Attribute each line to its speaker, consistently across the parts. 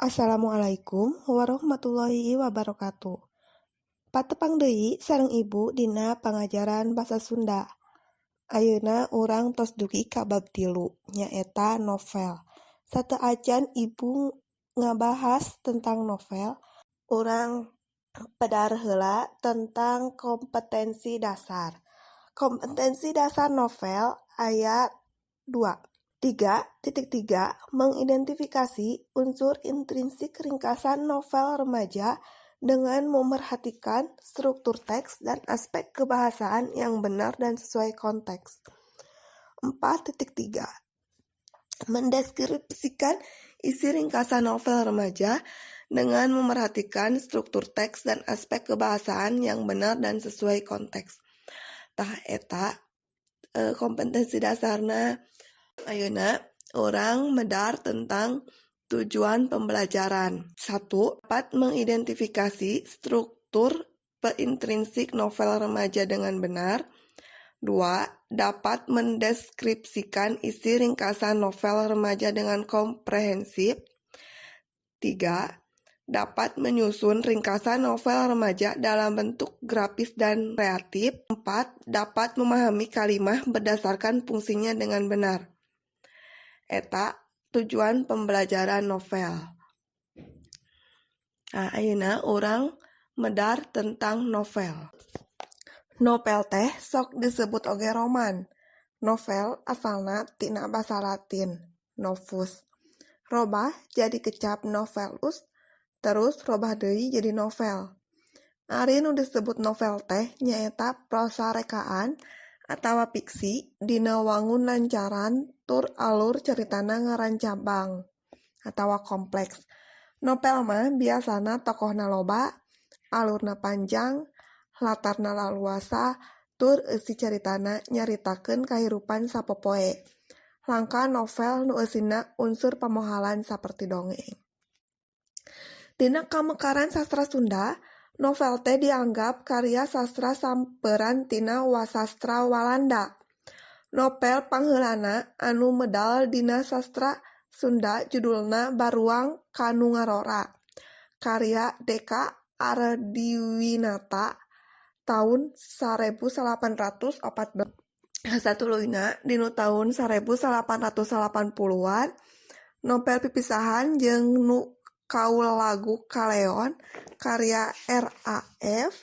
Speaker 1: Assalamualaikum warahmatullahi wabarakatuh. Patepang deui sareng Ibu dina pangajaran basa Sunda. Ayeuna urang tos dugi ka bab 3, nyaeta novel. Sateuacan Ibu ngabahas tentang novel, urang pedar heula tentang kompetensi dasar. Kompetensi dasar novel aya 2. 3.3 Mengidentifikasi unsur intrinsik ringkasan novel remaja dengan memerhatikan struktur teks dan aspek kebahasaan yang benar dan sesuai konteks. 4.3 Mendeskripsikan isi ringkasan novel remaja dengan memerhatikan struktur teks dan aspek kebahasaan yang benar dan sesuai konteks. Tah eta kompetensi dasarna. Ayeuna orang medar tentang tujuan pembelajaran. 1. Dapat mengidentifikasi struktur intrinsik novel remaja dengan benar. 2. Dapat mendeskripsikan isi ringkasan novel remaja dengan komprehensif. 3. Dapat menyusun ringkasan novel remaja dalam bentuk grafis dan kreatif. 4. Dapat memahami kalimah berdasarkan fungsinya dengan benar. Eta tujuan pembelajaran novel. Ayeuna urang medar tentang novel. Novel teh sok disebut oge roman. Novel asalna tina basa Latin, novus. Robah jadi kecap novelus, terus robah deui jadi novel. Ari nu disebut novel teh nyaeta prosa rekaan atawa fiksi dina wangun lancaran tur alur ceritana ngarancabang atawa kompleks. Novel mah biasana tokohna loba, alurna panjang, latarna laluasa, tur eusi ceritana nyaritakeun kahirupan sapopoe. Langka novel nu eusina unsur pamohalan saperti dongeng. Dina kamekaran sastra Sunda, novel teh dianggap karya sastra samperan tina wasastra Walanda. Novel pangheulana anu medal dina sastra Sunda judulna Baruang Kanu Ngarora, karya Deka Ardiwinata tahun 1814. Satuluyna dinu tahun 1880-an, novel pipisahan jeung Nu Kaul Lagu Kaleon karya R.A.F.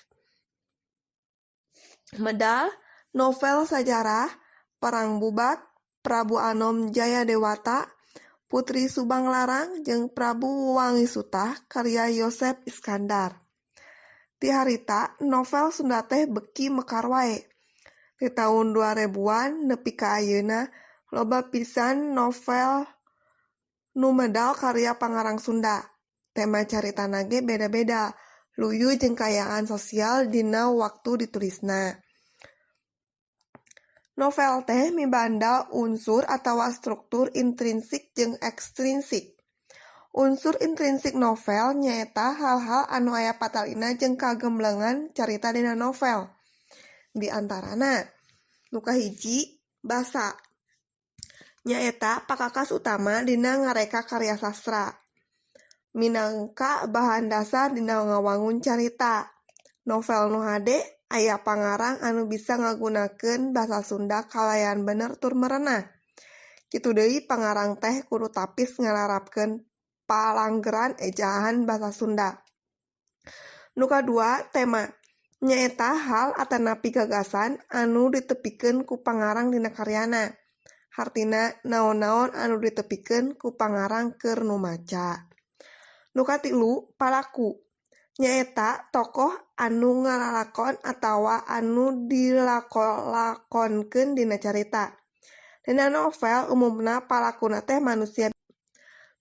Speaker 1: medal novel sajarah Perang Bubak, Prabu Anom Jayadewata, Putri Subang Larang, jeung Prabu Wangisutah karya Yosep Iskandar. Ti harita novel Sunda teh beuki mekar wae. Ti tahun 2000-an nepi ka ayeuna loba pisan novel nu medal karya pangarang Sunda. Tema caritana ge beda-beda, luyu jeung kayaan sosial dina waktu ditulisna. Novel teh mibanda unsur atawa struktur intrinsik jeung ekstrinsik. Unsur intrinsik novel nyaeta hal-hal anu aya patalina jeung kagemblengan carita dina novel. Di antarana, nu kahiji, basa. Nyaeta pakakas utama dina ngareka karya sastra. Minangka bahan dasar dina ngawangun carita. Novel nu hade aya pangarang anu bisa ngagunakeun basa Sunda kalayan bener tur merenah. Kitu deui pangarang teh kudu tapis ngalarapkeun palanggeran ejaan basa Sunda. Nu kadua, tema. Nyaeta hal atanapi gagasan anu ditepikeun ku pangarang dina karyana. Hartina naon-naon anu ditepikeun ku pangarang keur nu maca. Nu katilu, palaku. Nyaeta tokoh anu ngalalakon atawa anu dilakon-lakonkeun dina carita. Dina novel umumna palakuna teh manusia.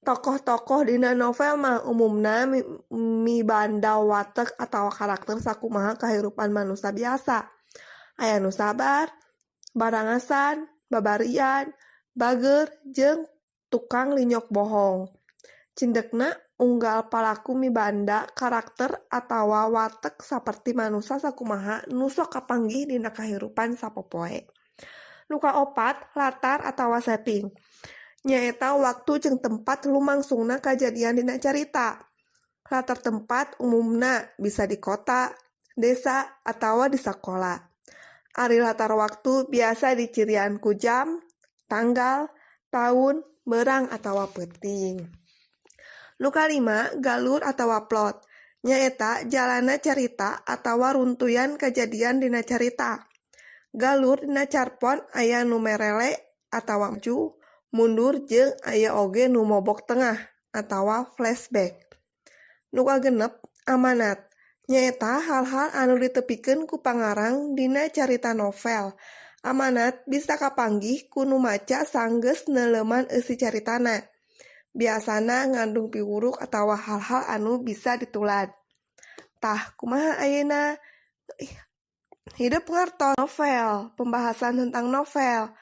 Speaker 1: Tokoh-tokoh dina novel mah umumna mibanda watek atawa karakter sakumaha kahirupan manusia biasa. Aya nu sabar, barangasan, babarian, bager, jeung tukang linyok bohong. Cindekna unggal palaku mibanda karakter atawa watek saperti manusia sakumaha nu sok kapanggih dina kahirupan sapopoe. Nu kaopat, latar atawa setting. Nyaeta waktu jeung tempat lumangsungna kajadian dina carita. Latar tempat umumna bisa di kota, desa, atawa di sakola. Ari latar waktu biasa dicirian ku jam, tanggal, tahun, berang atawa peuting. Nu kalima, galur atawa plot. Nyaeta jalana carita atawa runtuyan kajadian dina carita. Galur dina carpon aya nu merele atawa maju, mundur jeung aya oge nu mobok tengah atawa flashback. Nu kagenep, amanat. Nyaeta hal-hal anu ditepikeun ku pangarang dina carita novel. Amanat bisa kapanggih ku nu maca sanggeus neuleuman eusi caritana. Biasana ngandung piwuruk atawa hal-hal anu bisa ditulad. Tah, kumaha ayeuna? Hidup ngartos novel, pembahasan tentang novel.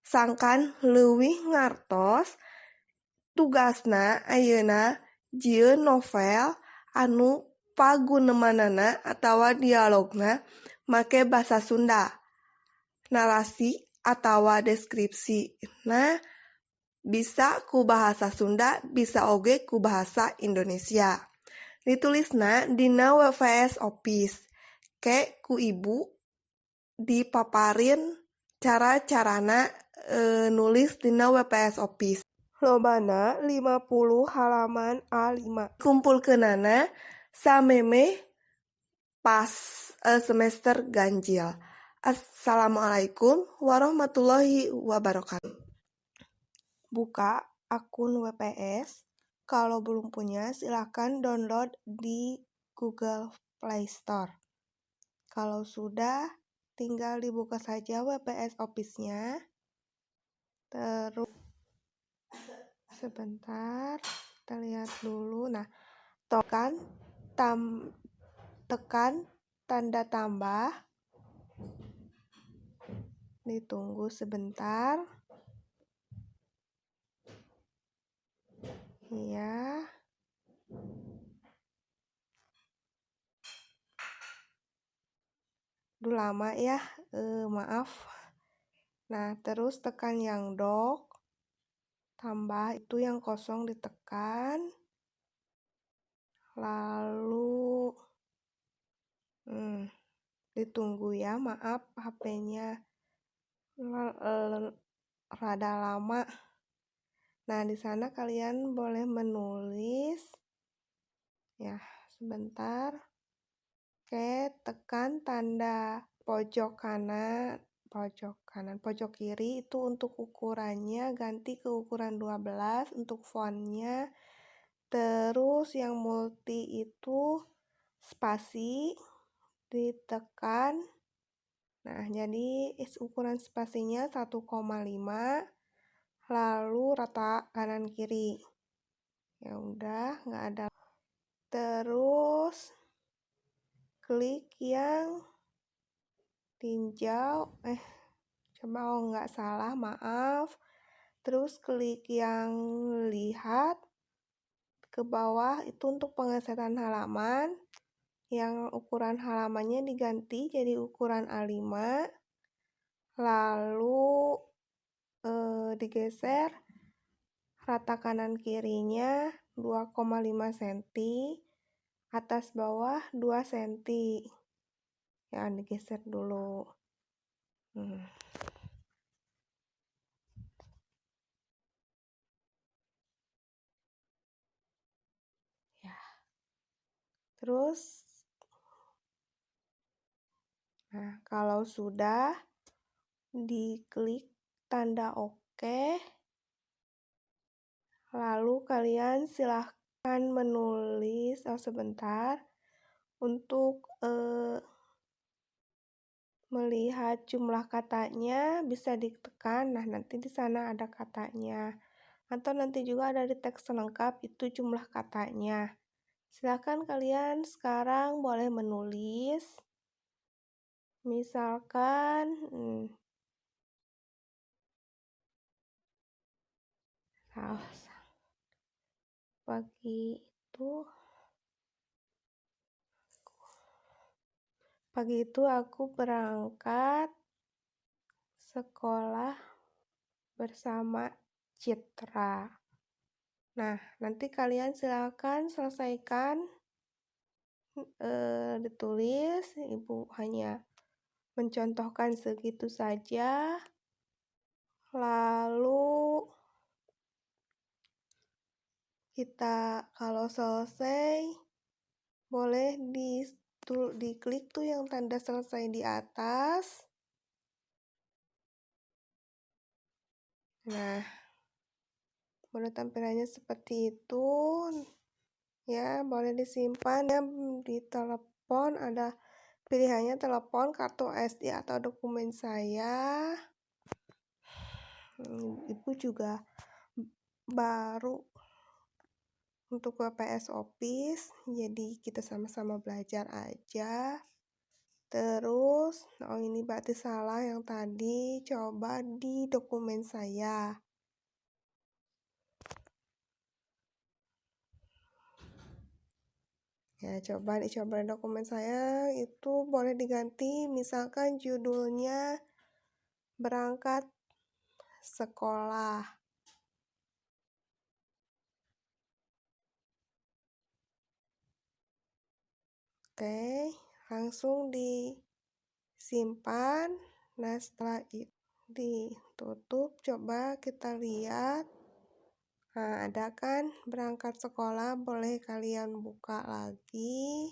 Speaker 1: Sangkan leuwih ngartos tugasna ayeuna jieun novel anu pagunemanana atawa dialogna make basa Sunda. Narasi atawa deskripsi. Nah, bisa ku bahasa Sunda, bisa oge ku bahasa Indonesia. Ditulisna dina WVS Office. Ke ku ibu dipaparin cara-carana nulis dina WPS Office. Lobana 50 halaman A5. Kumpulkeunana samemeh pas semester ganjil. Assalamualaikum warahmatullahi wabarakatuh. Buka akun WPS. Kalau belum punya, silakan download di Google Play Store. Kalau sudah, tinggal dibuka saja WPS Office-nya. Terus sebentar, kita lihat dulu. Nah, tekan tanda tambah. Ditunggu sebentar. Ya. Duh lama ya, maaf. Nah, terus tekan yang dock, tambah itu yang kosong ditekan, lalu ditunggu ya, maaf HP-nya rada lama. Nah, di sana kalian boleh menulis, ya sebentar. Oke, tekan tanda pojok kanan, pojok kiri itu untuk ukurannya ganti ke ukuran 12 untuk fontnya. Terus yang multi itu spasi ditekan. Nah, jadi ukuran spasinya 1,5 lalu rata kanan kiri. Ya udah, nggak ada. Terus klik yang tinjau, coba nggak salah, maaf. Terus klik yang lihat ke bawah itu untuk pengesetan halaman. Yang ukuran halamannya diganti jadi ukuran A5. Lalu digeser rata kanan kirinya 2,5 cm. Atas bawah 2 cm. Ya, digeser dulu. Ya. Terus, nah kalau sudah, diklik tanda OK. Lalu kalian silahkan menulis, sebentar, untuk melihat jumlah katanya bisa ditekan. Nah, nanti di sana ada katanya. Atau nanti juga ada di teks lengkap itu jumlah katanya. Silakan kalian sekarang boleh menulis. Misalkan pagi itu aku berangkat sekolah bersama Citra. Nah, nanti kalian silakan selesaikan ditulis. Ibu hanya mencontohkan segitu saja. Lalu kita kalau selesai boleh diklik tuh yang tanda selesai di atas. Nah, boleh tampilannya seperti itu. Ya, boleh disimpan ya di telepon, ada pilihannya telepon, kartu SD atau dokumen saya. Ibu juga baru untuk WPS Office, jadi kita sama-sama belajar aja. Terus, oh ini berarti salah yang tadi, coba di dokumen saya. Ya, coba dicoba dokumen saya, itu boleh diganti, misalkan judulnya berangkat sekolah. Oke, langsung disimpan. Nah, setelah itu ditutup, coba kita lihat. Nah, ada kan berangkat sekolah, boleh kalian buka lagi.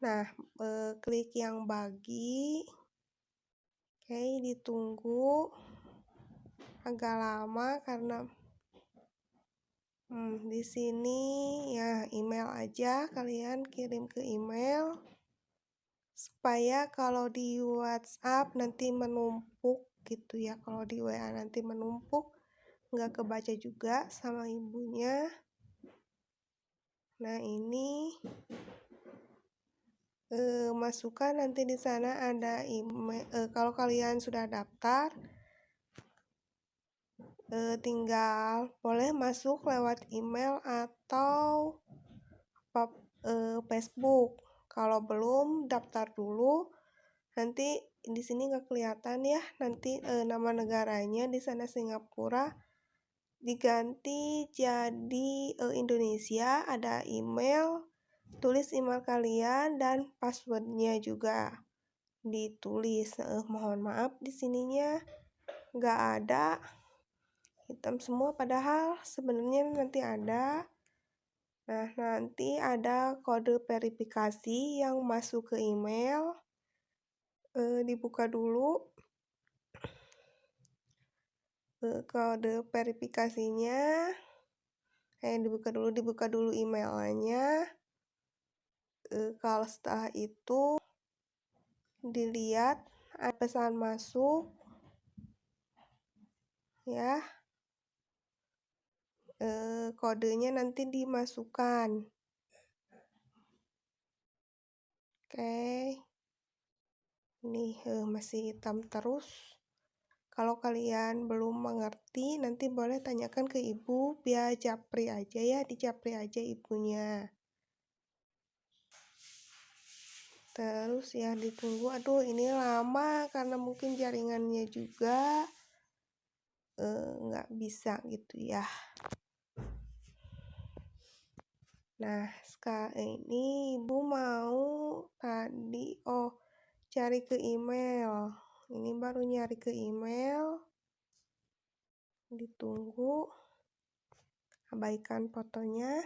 Speaker 1: Nah, klik yang bagi. Oke, ditunggu agak lama karena di sini ya email aja, kalian kirim ke email supaya kalau di WhatsApp nanti menumpuk gitu ya, kalau di WA nanti menumpuk nggak kebaca juga sama ibunya. Nah, ini masukkan nanti di sana ada email. Kalau kalian sudah daftar, tinggal boleh masuk lewat email atau Facebook. Kalau belum, daftar dulu. Nanti di sini nggak kelihatan ya. Nanti nama negaranya di sana Singapura diganti jadi Indonesia. Ada email, tulis email kalian dan passwordnya juga ditulis. Mohon maaf di sininya nggak ada, hitam semua, padahal sebenarnya nanti ada. Nah, nanti ada kode verifikasi yang masuk ke email. Dibuka dulu kode verifikasinya. Dibuka dulu emailnya. Kalau setelah itu dilihat ada pesan masuk ya, kodenya nanti dimasukkan. Oke, ini masih hitam terus. Kalau kalian belum mengerti, nanti boleh tanyakan ke ibu via japri aja ya, di japri aja ibunya. Terus ya ditunggu, aduh ini lama karena mungkin jaringannya juga nggak bisa gitu ya. Nah, sekarang ini ibu mau tadi cari ke email. Ini baru nyari ke email. Ditunggu, abaikan fotonya.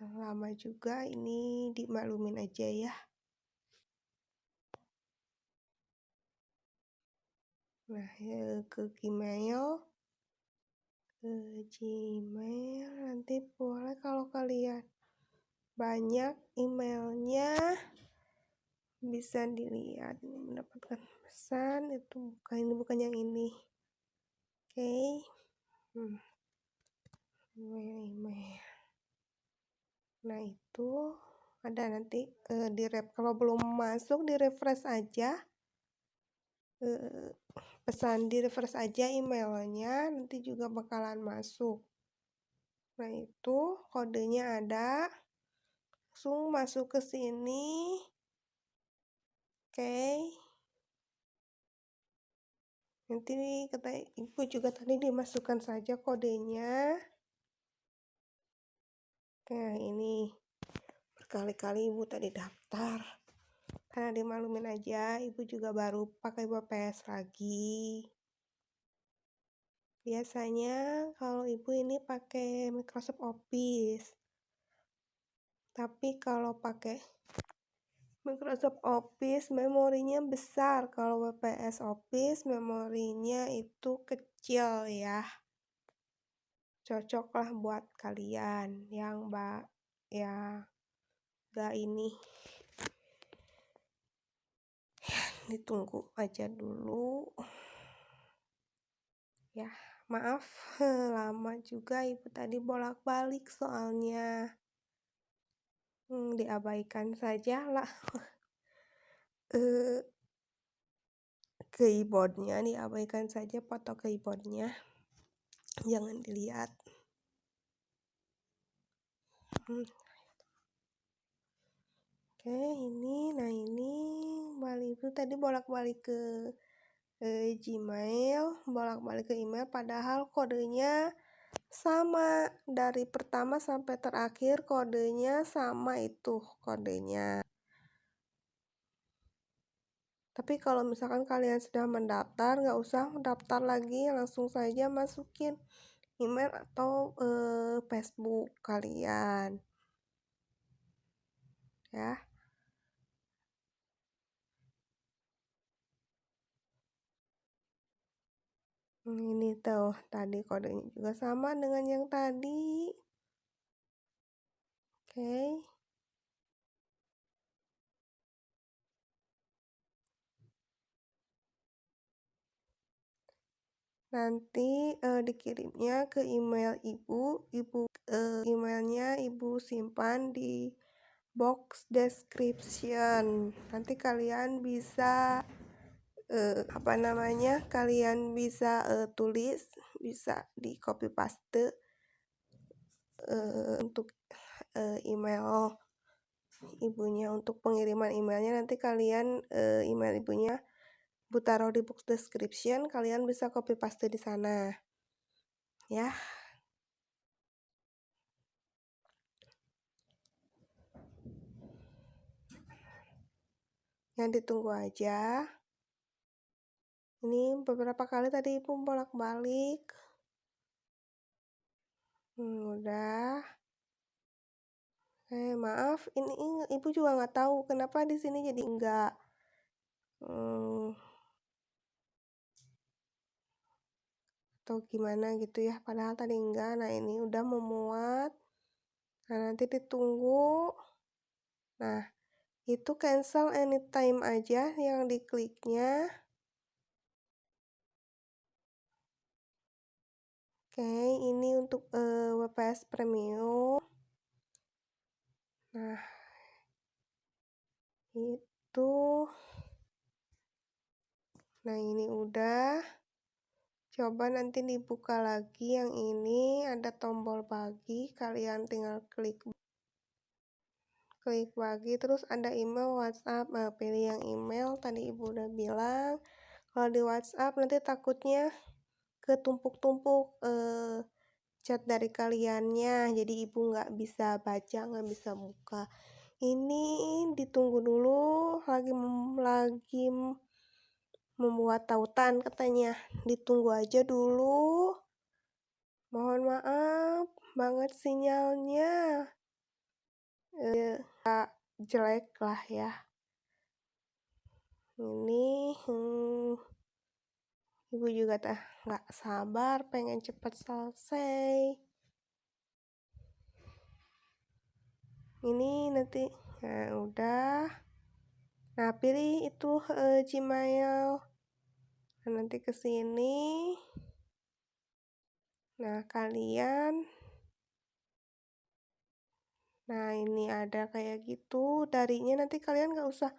Speaker 1: Lama juga, ini dimaklumin aja ya. Nah, ke Gmail. Nanti boleh kalau kalian banyak emailnya bisa dilihat mendapatkan pesan. Itu bukan yang ini. Oke. Email. Nah, itu ada nanti kalau belum masuk di refresh aja. Pesan di refresh aja emailnya, nanti juga bakalan masuk. Nah, itu kodenya ada, langsung masuk ke sini. Oke. Nanti kata ibu juga tadi dimasukkan saja kodenya. Nah, ini berkali-kali ibu tadi daftar. Karena dimaklumin aja, ibu juga baru pakai BPS lagi. Biasanya kalau ibu ini pakai Microsoft Office. Tapi kalau pakai Microsoft Office memorinya besar. Kalau WPS Office memorinya itu kecil ya. Cocoklah buat kalian yang ya gak ini. Ditunggu aja dulu. Ya, maaf lama juga ibu tadi bolak-balik soalnya. Diabaikan saja lah. Keyboardnya diabaikan saja, foto keyboardnya jangan dilihat. Oke, ini ibu tadi bolak-balik ke Gmail, bolak-balik ke email, padahal kodenya sama dari pertama sampai terakhir, kodenya sama itu kodenya. Tapi kalau misalkan kalian sudah mendaftar, nggak usah mendaftar lagi, langsung saja masukin email atau Facebook kalian ya. Ini tuh tadi kodenya juga sama dengan yang tadi. Oke. Nanti dikirimnya ke email ibu emailnya ibu simpan di box description. Nanti kalian bisa kalian bisa tulis, bisa di copy paste untuk email ibunya, untuk pengiriman emailnya. Nanti kalian email ibunya ibu taruh di box description, kalian bisa copy paste di sana ya. Yang ditunggu aja. Ini beberapa kali tadi ibu bolak-balik. Udah. Maaf, ini ibu juga nggak tahu kenapa di sini jadi enggak. Atau gimana gitu ya, padahal tadi enggak. Nah, ini udah memuat. Nah, nanti ditunggu. Nah, itu cancel anytime aja yang dikliknya. Oke, ini untuk WPS Premium. Nah, itu. Nah, ini udah. Coba nanti dibuka lagi yang ini, ada tombol bagi, kalian tinggal klik bagi, terus ada email, WhatsApp. Nah, pilih yang email, tadi ibu udah bilang. Kalau di WhatsApp nanti takutnya ketumpuk-tumpuk chat dari kaliannya, jadi ibu nggak bisa baca, nggak bisa buka. Ini ditunggu dulu, lagi membuat tautan katanya, ditunggu aja dulu. Mohon maaf banget sinyalnya jelek lah ya. Ini ibu juga nggak sabar pengen cepat selesai. Ini nanti udah. Nah, pilih itu Gmail. Nah, nanti ke sini. Nah, nah ini ada kayak gitu. Darinya nanti kalian nggak usah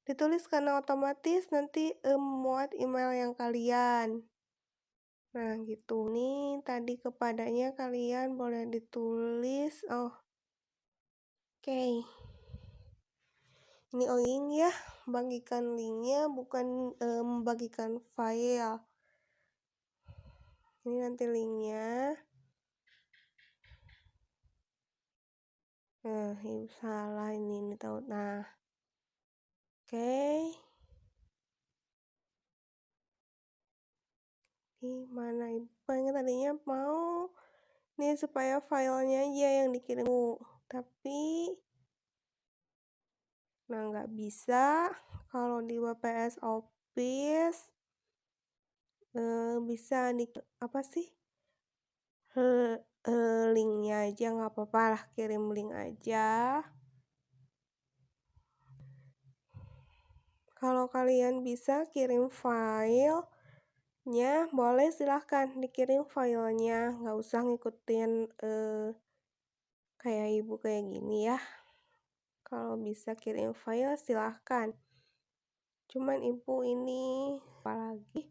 Speaker 1: ditulis karena otomatis nanti muat email yang kalian. Nah, gitu. Nih, tadi kepadanya kalian boleh ditulis. Oke. Ini link ya, bagikan linknya bukan membagikan file. Ini nanti linknya. Ibu salah ini tahu. Nah, oke. Mana ibu pengen tadinya mau nih supaya filenya aja yang dikirim, tapi nah nggak bisa. Kalau di WPS Office bisa di apa sih, linknya aja nggak apa-apa lah, kirim link aja. Kalau kalian bisa kirim filenya, boleh silahkan dikirim filenya, nggak usah ngikutin kayak ibu kayak gini ya. Kalau bisa kirim file silahkan. Cuman ibu ini apalagi.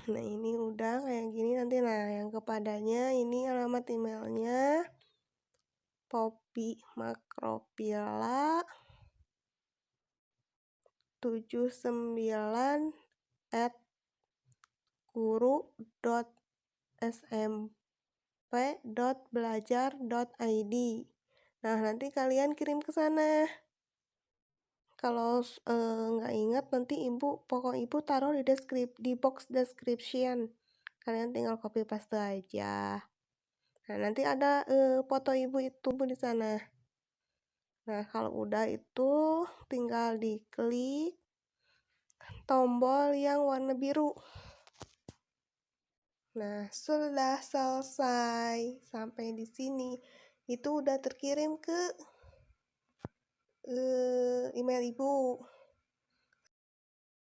Speaker 1: Nah ini udah kayak gini nanti. Nah yang kepadanya ini alamat emailnya Poppy Macrophylla 79@guru.smp.belajar.id. Nah nanti kalian kirim ke sana. Kalau nggak ingat nanti pokok ibu taruh di box description. Kalian tinggal copy paste aja. Nah nanti ada foto ibu itu di sana. Nah kalau udah itu tinggal diklik tombol yang warna biru. Nah sudah selesai sampai di sini. Itu udah terkirim ke email ibu.